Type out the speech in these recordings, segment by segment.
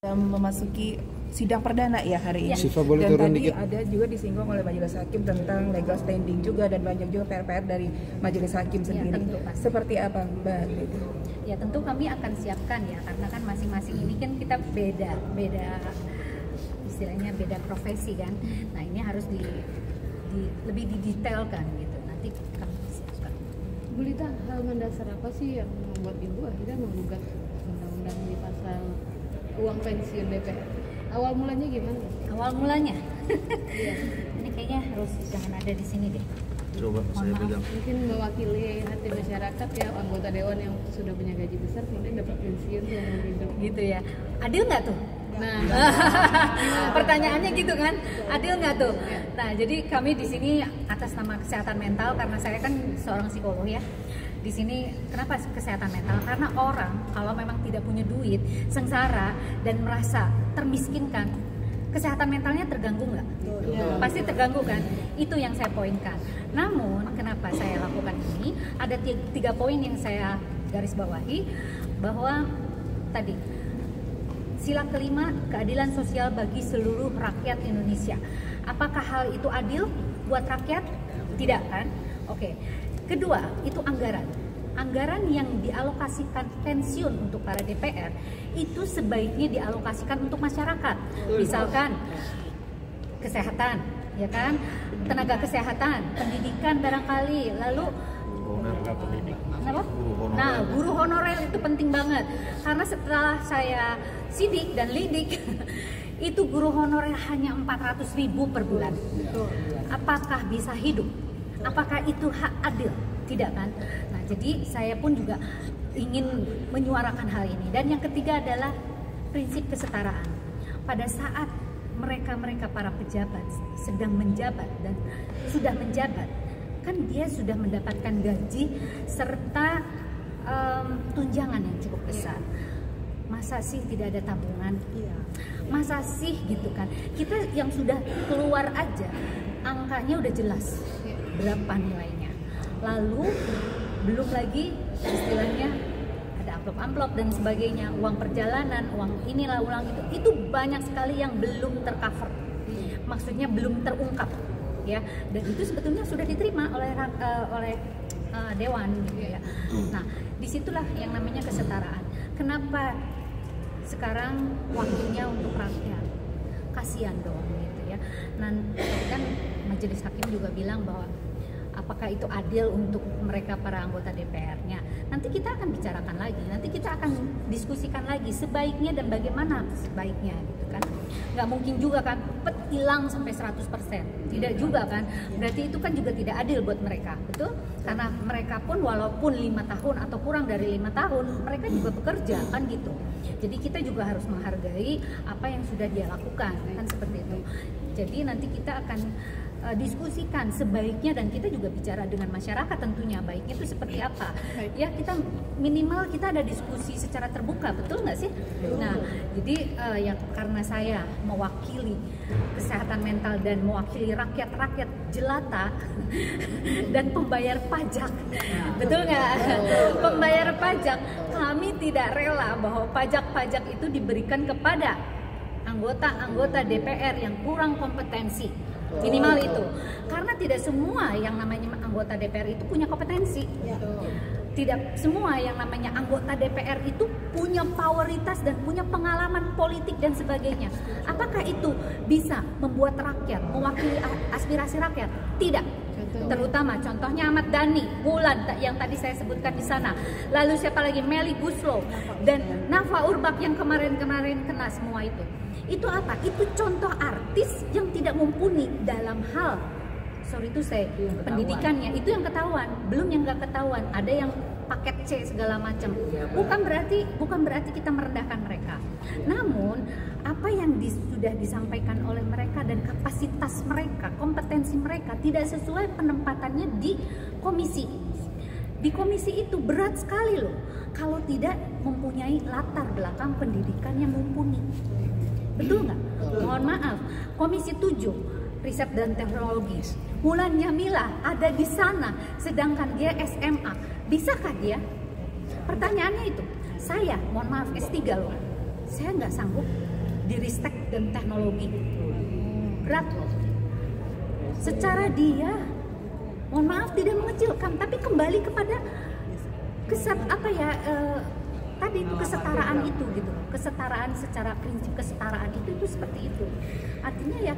Memasuki sidang perdana ya hari ini. Siva boleh dan turun tadi dikit. ada juga disinggung oleh Majelis Hakim tentang legal standing juga dan banyak juga PR-PR dari Majelis Hakim sendiri. tentu, pasti. Seperti apa Mbak Liti? Ya tentu kami akan siapkan ya, karena kan masing-masing ini kan kita beda istilahnya beda profesi kan. Nah ini harus lebih didetailkan gitu. Nanti kami siapkan. Bu Lita, hal mendasar apa sih yang membuat Ibu akhirnya menggugat undang-undang di pasal uang pensiun DPR? Awal mulanya gimana? Awal mulanya, ini kayaknya harus jangan ada di sini deh. Coba Mohon saya maaf. pegang. Mungkin mewakili hati masyarakat ya, anggota dewan yang sudah punya gaji besar kemudian dapat pensiun seumur hidup. Gitu ya. Adil nggak tuh? Nah, Pertanyaannya gitu kan, adil nggak tuh? Nah, jadi kami di sini atas nama kesehatan mental, karena saya kan seorang psikolog ya. Di sini kenapa kesehatan mental? Karena orang kalau memang tidak punya duit, sengsara dan merasa termiskinkan, kesehatan mentalnya terganggu nggak? Pasti terganggu kan? Itu yang saya poinkan. Namun kenapa saya lakukan ini? Ada 3 poin yang saya garis bawahi, bahwa tadi sila kelima, keadilan sosial bagi seluruh rakyat Indonesia. Apakah hal itu adil buat rakyat? Tidak kan? Oke. Kedua, itu anggaran. Anggaran yang dialokasikan pensiun untuk para DPR itu sebaiknya dialokasikan untuk masyarakat. Misalkan kesehatan, ya kan? Tenaga kesehatan, pendidikan barangkali, lalu kenapa? Nah, guru honorer itu penting banget. Karena setelah saya sidik dan lidik, itu guru honorer hanya 400.000 per bulan. Apakah bisa hidup? Apakah itu hak adil? Tidak kan? Nah, jadi saya pun juga ingin menyuarakan hal ini. Dan yang ketiga adalah prinsip kesetaraan. Pada saat mereka para pejabat sedang menjabat dan sudah menjabat, kan dia sudah mendapatkan gaji serta tunjangan yang cukup besar. Masa sih tidak ada tabungan? Masa sih gitu kan? Kita yang sudah keluar aja angkanya udah jelas berapa nilainya. Lalu belum lagi istilahnya ada amplop-amplop dan sebagainya, uang perjalanan, uang inilah, uang itu banyak sekali yang belum tercover. Maksudnya belum terungkap. Ya, dan itu sebetulnya sudah diterima oleh dewan gitu ya. Nah, disitulah yang namanya kesetaraan. Kenapa sekarang waktunya untuk rakyat? Kasihan dong gitu ya. Nanti kan Majelis Hakim juga bilang bahwa apakah itu adil untuk mereka para anggota DPR-nya? Nanti kita akan bicarakan lagi, nanti kita akan diskusikan lagi sebaiknya dan bagaimana sebaiknya gitu kan. Nggak mungkin juga kan hilang sampai 100%, tidak juga kan. Berarti itu kan juga tidak adil buat mereka, betul? Karena mereka pun walaupun 5 tahun atau kurang dari 5 tahun, mereka juga bekerja kan gitu. Jadi kita juga harus menghargai apa yang sudah dia lakukan, kan seperti itu. Jadi nanti kita akan diskusikan sebaiknya, dan kita juga bicara dengan masyarakat tentunya baiknya itu seperti apa. Ya, kita minimal kita ada diskusi secara terbuka, betul nggak sih? Nah, jadi ya karena saya mewakili kesehatan mental dan mewakili rakyat jelata dan pembayar pajak, betul nggak? Pembayar pajak, kami tidak rela bahwa pajak-pajak itu diberikan kepada anggota-anggota DPR yang kurang kompetensi. Minimal itu, karena tidak semua yang namanya anggota DPR itu punya kompetensi. Tidak semua yang namanya anggota DPR itu punya poweritas dan punya pengalaman politik dan sebagainya. Apakah itu bisa membuat rakyat mewakili aspirasi rakyat? Tidak. Terutama contohnya Ahmad Dhani, Wulan yang tadi saya sebutkan di sana. Lalu siapa lagi? Melly Guslow dan Nafa Urbach yang kemarin-kemarin kena semua itu. Itu apa? Itu contoh artis yang tidak mumpuni dalam hal, sorry itu saya, pendidikannya. Itu yang ketahuan, belum yang nggak ketahuan. Ada yang paket C segala macam. Bukan berarti kita merendahkan mereka. Namun apa yang sudah disampaikan oleh mereka dan kapasitas mereka, kompetensi mereka tidak sesuai penempatannya di komisi. Di komisi itu berat sekali loh kalau tidak mempunyai latar belakang pendidikan yang mumpuni. Betul nggak? Mohon maaf, Komisi 7 Riset dan Teknologi, Mulan Jamila ada di sana, sedangkan dia SMA. Bisakah dia? Pertanyaannya itu. Saya, mohon maaf, S3 loh. Saya nggak sanggup di ristek dan teknologi. Berat loh. Secara dia, mohon maaf tidak mengecilkan, tapi kembali kepada tadi itu kesetaraan itu gitu, kesetaraan secara prinsip kesetaraan itu seperti itu. Artinya ya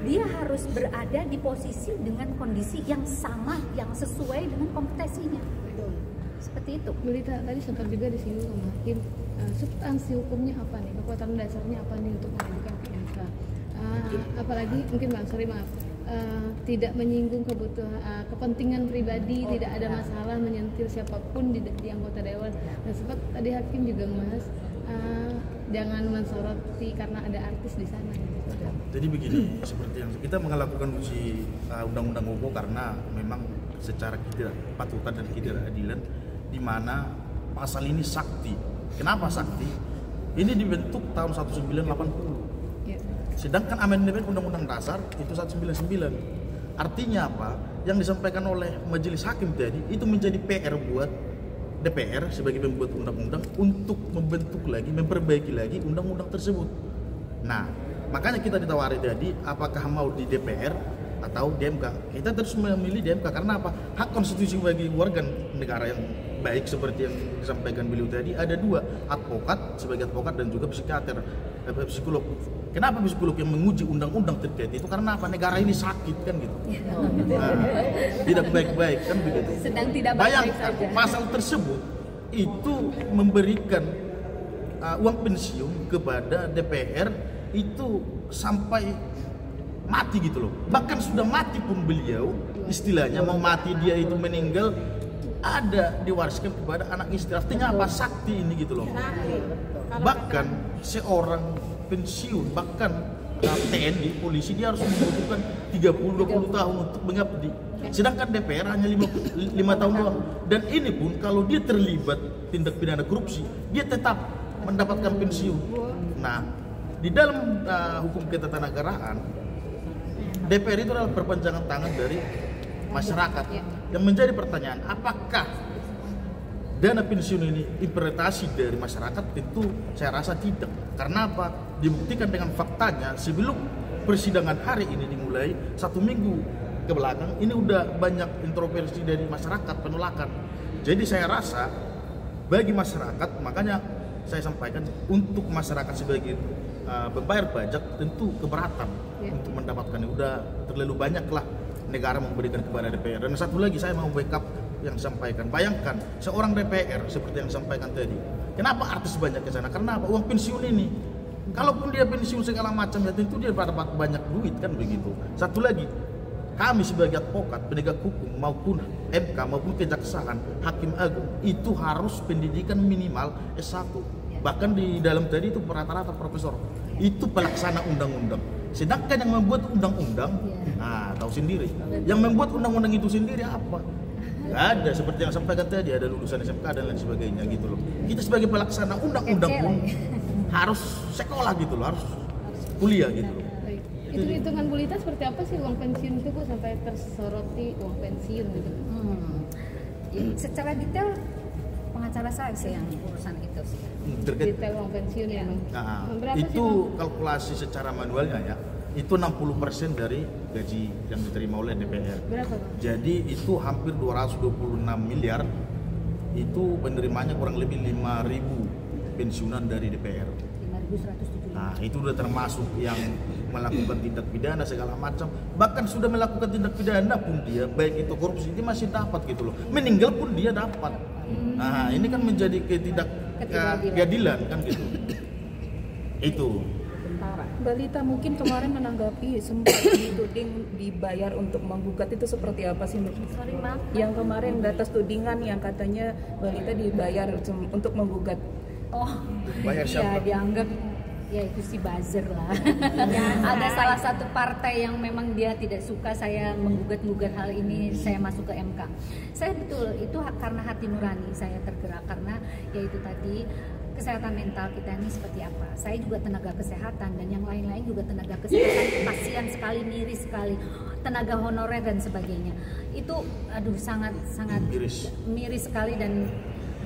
dia harus berada di posisi dengan kondisi yang sama, yang sesuai dengan kompetensinya. Seperti itu. Melita tadi sempat juga disinggung sama Hakim, substansi hukumnya apa nih, kekuatan dasarnya apa nih untuk mengajukan ke MK. Apalagi mungkin maaf, tidak menyinggung kepentingan pribadi, tidak ada masalah menyentil siapapun di anggota dewan. Dan sempat tadi Hakim juga membahas jangan mensoroti karena ada artis di sana. Jadi begini, seperti yang kita melakukan uji undang-undang UU karena memang secara ketidakpatutan dan ketidakadilan di mana pasal ini sakti. Kenapa sakti? Ini dibentuk tahun 1980. Sedangkan amandemen Undang-Undang Dasar itu 199. Artinya apa? Yang disampaikan oleh Majelis Hakim tadi itu menjadi PR buat DPR sebagai pembuat undang-undang untuk membentuk lagi, memperbaiki lagi undang-undang tersebut. Nah, makanya kita ditawari tadi apakah mau di DPR atau di MK. Kita terus memilih di MK karena apa? Hak konstitusi bagi warga negara yang baik seperti yang disampaikan beliau tadi ada dua, advokat sebagai advokat dan juga psikolog. Kenapa psikolog yang menguji undang-undang terkait itu? Karena apa? Negara ini sakit kan gitu. Tidak baik-baik kan begitu. Sedang tidak baik-baik Bayangkan saja. pasal tersebut itu memberikan uang pensiun kepada DPR itu sampai mati gitu loh. Bahkan sudah mati pun beliau istilahnya mau mati dia itu meninggal ada diwariskan kepada anak istri. Artinya apa? Sakti ini gitu loh. Bahkan seorang pensiun, bahkan TNI, polisi dia harus membutuhkan 30-20 tahun untuk mengabdi. Sedangkan DPR hanya 5 tahun doang. Dan ini pun kalau dia terlibat tindak pidana korupsi, dia tetap mendapatkan pensiun. Nah, di dalam hukum ketatanegaraan, DPR itu adalah perpanjangan tangan dari masyarakat. Yang menjadi pertanyaan, apakah dana pensiun ini interpretasi dari masyarakat? Tentu saya rasa tidak. Karena apa? Dibuktikan dengan faktanya sebelum persidangan hari ini dimulai 1 minggu ke belakang ini udah banyak kontroversi dari masyarakat, penolakan. Jadi saya rasa bagi masyarakat, makanya saya sampaikan untuk masyarakat sebagai pembayar pajak tentu keberatan untuk mendapatkannya. Udah terlalu banyak lah negara memberikan kepada DPR. Dan satu lagi saya mau backup yang disampaikan. Bayangkan seorang DPR seperti yang disampaikan tadi. Kenapa artis banyak ke sana? Karena apa? Uang pensiun ini. Kalaupun dia pensiun segala macam ya tentu dia dapat banyak duit kan begitu. Satu lagi, kami sebagai advokat, penegak hukum maupun MK maupun kejaksaan, hakim agung itu harus pendidikan minimal S1. Bahkan di dalam tadi itu rata-rata profesor. Itu pelaksana undang-undang. Sedangkan yang membuat undang-undang, tahu sendiri. Yang membuat undang-undang itu sendiri apa? Gak ada, seperti yang sampaikan tadi, ada lulusan SMK dan lain sebagainya gitu loh. Kita sebagai pelaksana undang-undang pun harus sekolah gitu loh, harus kuliah gitu loh. Itu hitungan Bu Lita seperti apa sih uang pensiun itu Bu sampai tersoroti uang pensiun gitu? Secara detail pengacara saya sih yang urusan itu sih. Detail uang pensiun ya. Nah, Berapa itu sih, kalkulasi secara manualnya ya, itu 60% dari gaji yang diterima oleh DPR. Berapa Bang? Jadi itu hampir 226 miliar, itu penerimanya kurang lebih 5.000 pensiunan dari DPR. 5.170. Nah itu udah termasuk yang melakukan tindak pidana segala macam. Bahkan sudah melakukan tindak pidana pun dia, baik itu korupsi, dia masih dapat gitu loh. Meninggal pun dia dapat. Nah ini kan menjadi ketidakadilan kan gitu. Itu. Mbak Lita mungkin kemarin menanggapi sempat dituding dibayar untuk menggugat itu seperti apa sih? Sorry maaf. Yang kemarin atas tudingan yang katanya Mbak Lita dibayar untuk menggugat. Oh, Bayar ya siapa? dianggap ya itu si buzzer lah. Ada salah satu partai yang memang dia tidak suka saya menggugat-gugat hal ini, saya masuk ke MK. Saya betul itu karena hati nurani saya tergerak karena yaitu tadi kesehatan mental kita ini seperti apa. Saya juga tenaga kesehatan dan yang lain-lain juga tenaga kesehatan, kasihan sekali, miris sekali, tenaga honorer dan sebagainya. Itu aduh sangat miris sekali dan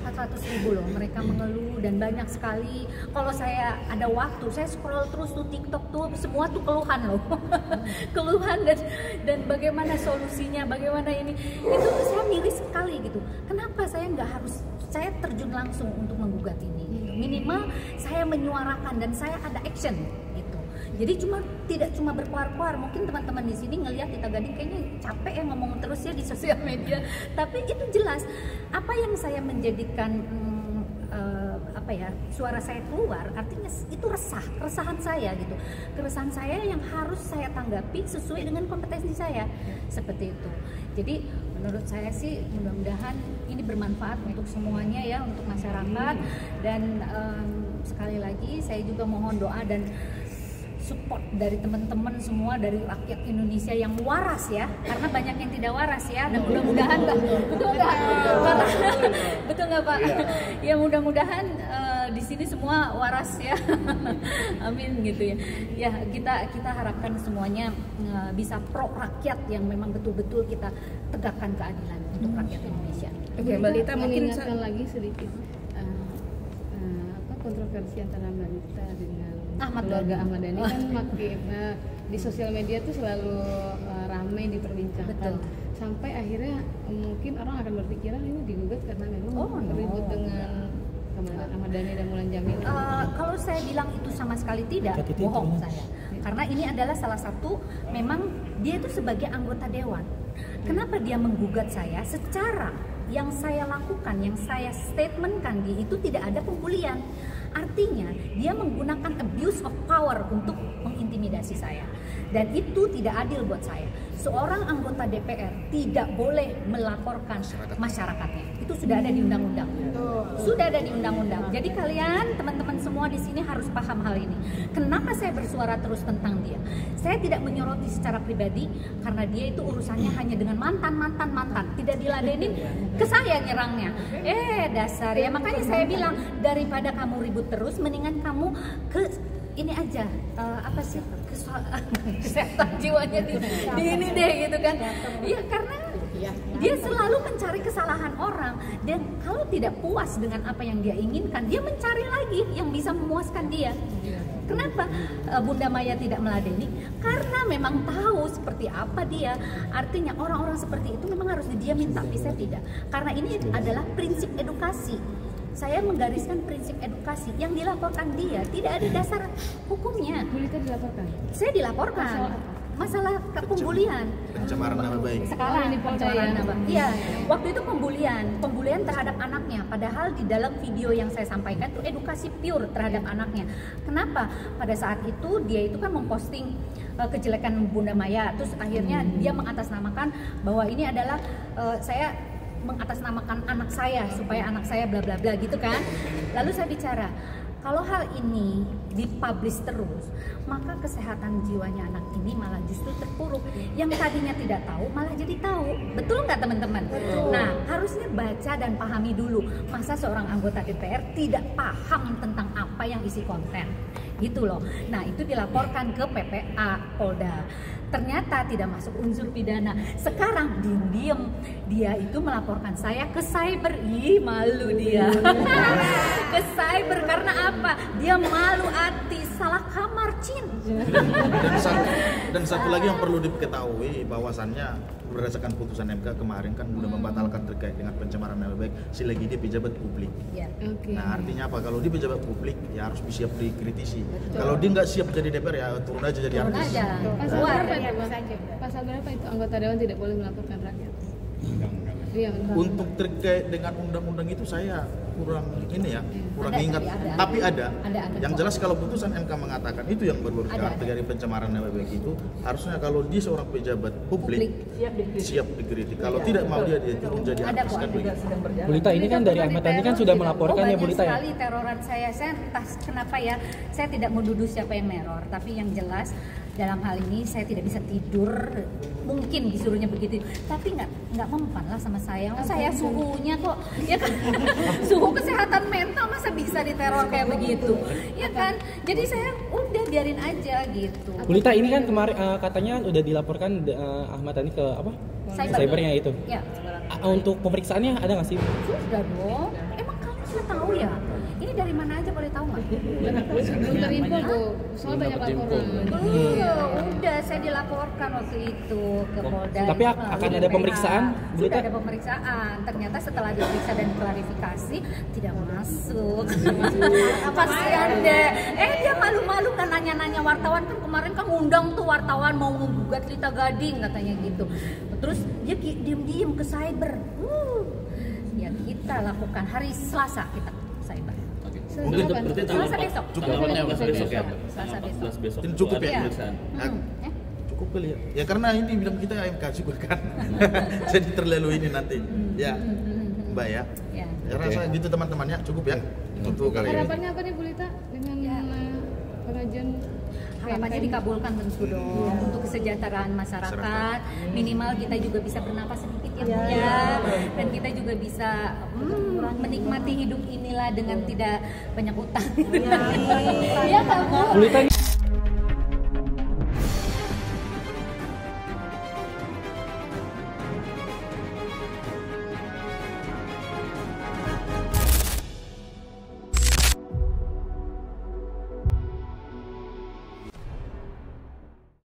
400.000 loh mereka mengeluh, dan banyak sekali. Kalau saya ada waktu, saya scroll terus tuh TikTok tuh, semua tuh keluhan loh. Keluhan dan bagaimana solusinya, bagaimana ini. Itu saya miris sekali gitu. Kenapa saya nggak harus saya terjun langsung untuk menggugat ini gitu. Minimal saya menyuarakan dan saya ada action gitu. Jadi tidak cuma berkuar-kuar. Mungkin teman-teman di sini ngelihat Tita Gading kayaknya capek ya ngomong terus ya di sosial media. Tapi itu jelas apa yang saya menjadikan suara saya keluar, artinya itu keresahan saya gitu. Keresahan saya yang harus saya tanggapi sesuai dengan kompetensi saya. Seperti itu. Jadi menurut saya sih mudah-mudahan ini bermanfaat untuk semuanya ya, untuk masyarakat. Dan sekali lagi saya juga mohon doa dan support dari teman-teman semua, dari rakyat Indonesia yang waras ya, karena banyak yang tidak waras ya, dan mudah-mudahan betul nggak Pak? Ya mudah-mudahan di sini semua waras ya. Amin gitu ya. Ya kita harapkan semuanya bisa pro rakyat, yang memang betul-betul kita tegakkan keadilan untuk rakyat Indonesia. Oke, Mbak Lita mungkin mengingatkan lagi sedikit kontroversi antara Mbak Lita dengan keluarga Ahmad Dhani kan makin di sosial media tuh selalu ramai diperbincangkan. Betul. Sampai akhirnya mungkin orang akan berpikiran ini digugat karena memang ribut dengan Ahmad Dhani dan Mulan Jamil. Kalau saya bilang itu sama sekali tidak, bohong saya. Karena ini adalah salah satu, memang dia itu sebagai anggota dewan. Kenapa dia menggugat saya? Secara yang saya lakukan, yang saya statementkan dia itu tidak ada pembulian. Artinya dia menggunakan abuse of power untuk mengintimidasi saya. Dan itu tidak adil buat saya. Seorang anggota DPR tidak boleh melaporkan masyarakatnya. Itu sudah ada di undang-undang. Sudah ada di undang-undang. Jadi kalian, teman-teman semua di sini harus paham hal ini. Kenapa saya bersuara terus tentang dia? Saya tidak menyoroti secara pribadi karena dia itu urusannya hanya dengan mantan. Tidak diladenin, ke saya nyerangnya. Dasar ya. Makanya saya bilang, daripada kamu ribut terus, mendingan kamu ke ini aja, kesehatan jiwanya di ini deh gitu kan. Iya, karena dia selalu mencari kesalahan orang, dan kalau tidak puas dengan apa yang dia inginkan, dia mencari lagi yang bisa memuaskan dia. Kenapa Bunda Maya tidak meladeni? Karena memang tahu seperti apa dia. Artinya orang-orang seperti itu memang harus didiamin, tapi saya tidak. Karena ini adalah prinsip edukasi. Saya menggariskan prinsip edukasi. Yang dilaporkan dia tidak ada dasar hukumnya. Bu Lita dilaporkan? Saya dilaporkan. Masalah pembulian. Pencemaran nama baik. Sekarang ini pencemaran nama. Iya, waktu itu pembulian terhadap anaknya. Padahal di dalam video yang saya sampaikan itu edukasi pure terhadap anaknya. Kenapa? Pada saat itu dia itu kan memposting kejelekan Bunda Maya. Terus akhirnya dia mengatasnamakan bahwa ini adalah saya mengatasnamakan anak saya supaya anak saya bla bla bla gitu kan. Lalu saya bicara, kalau hal ini dipublish terus, maka kesehatan jiwanya anak ini malah justru terpuruk. Yang tadinya tidak tahu malah jadi tahu. Betul nggak teman-teman? Nah, harusnya baca dan pahami dulu. Masa seorang anggota DPR tidak paham tentang apa yang isi konten? Gitu loh. Nah, itu dilaporkan ke PPA Polda. Ternyata tidak masuk unsur pidana. Sekarang diam-diam dia itu melaporkan saya ke cyber. Ih, malu dia. Ke cyber karena apa? Dia malu hati, salah kamar, Cin. Dan satu lagi yang perlu diketahui, bahwasannya berdasarkan putusan MK kemarin kan sudah membatalkan terkait dengan pencemaran nama baik selagi dia pejabat publik. Ya. Okay. Nah, artinya apa? Kalau dia pejabat publik ya harus siap dikritisi. Kalau dia nggak siap jadi DPR ya turun aja jadi Turun artis. aja. Pasal berapa itu anggota dewan tidak boleh melaporkan rakyat? Iya, Untuk terkait dengan undang-undang itu saya kurang ingat. Tapi ada. Yang jelas kalau putusan MK mengatakan itu yang berburu dari pencemaran nama baik itu, harusnya kalau dia seorang pejabat publik siap dikritik. Kalau tidak mau dia turun jadi artis kan begitu. Bu Lita, ini kan dari Ahmad Dhani kan sudah melaporkan ya Bu Lita ya? Banyak sekali teroran saya entah kenapa ya, saya tidak menuduh siapa yang neror, tapi yang jelas dalam hal ini saya tidak bisa tidur, mungkin disuruhnya begitu, tapi nggak mempan lah sama saya. Saya suhunya kok, ya kan, suhu kesehatan mental masa bisa diteror kayak begitu, ya kan? Jadi saya udah biarin aja gitu. Bu Lita, ini kan kemarin katanya udah dilaporkan Ahmad Dhani ke apa? Cybernya itu. Ya. Untuk pemeriksaannya ada nggak sih? Sudah dong. Emang harusnya tahu ya. Ini dari mana aja boleh tahu nggak? Belum terinfo Bu, soal banyak laporan. Udah saya dilaporkan waktu itu ke Polda. Tapi akan ada pemeriksaan? Sudah ada pemeriksaan. Ternyata setelah diperiksa dan klarifikasi tidak masuk. Kasihan deh. Dia malu-malu kan nanya-nanya wartawan, kan kemarin kan ngundang tuh wartawan mau menggugat Lita Gading katanya gitu. Terus dia diem-diem ke cyber. Ya kita lakukan hari Selasa kita cyber. Mungkin Berarti Selasa besok. tanggapannya besok ya. Selasa besok. Besok. Ini cukup ya? Iya. Pemeriksaan. Cukup kali ya. Ya karena ini bilang kita AMK juga kan. Jadi terlalu ini nanti. Ya. Mbak ya. Ya. Ya rasa gitu teman-temannya cukup ya. Untuk kali ini. Harapannya apa nih Bu Lita dengan pengajuan Harapannya dikabulkan tentu dong untuk kesejahteraan masyarakat. Minimal kita juga bisa bernapas sedikit ya Bu ya. Dan kita juga bisa menikmati hidup inilah dengan tidak banyak utang. Iya kan Bu? Bulita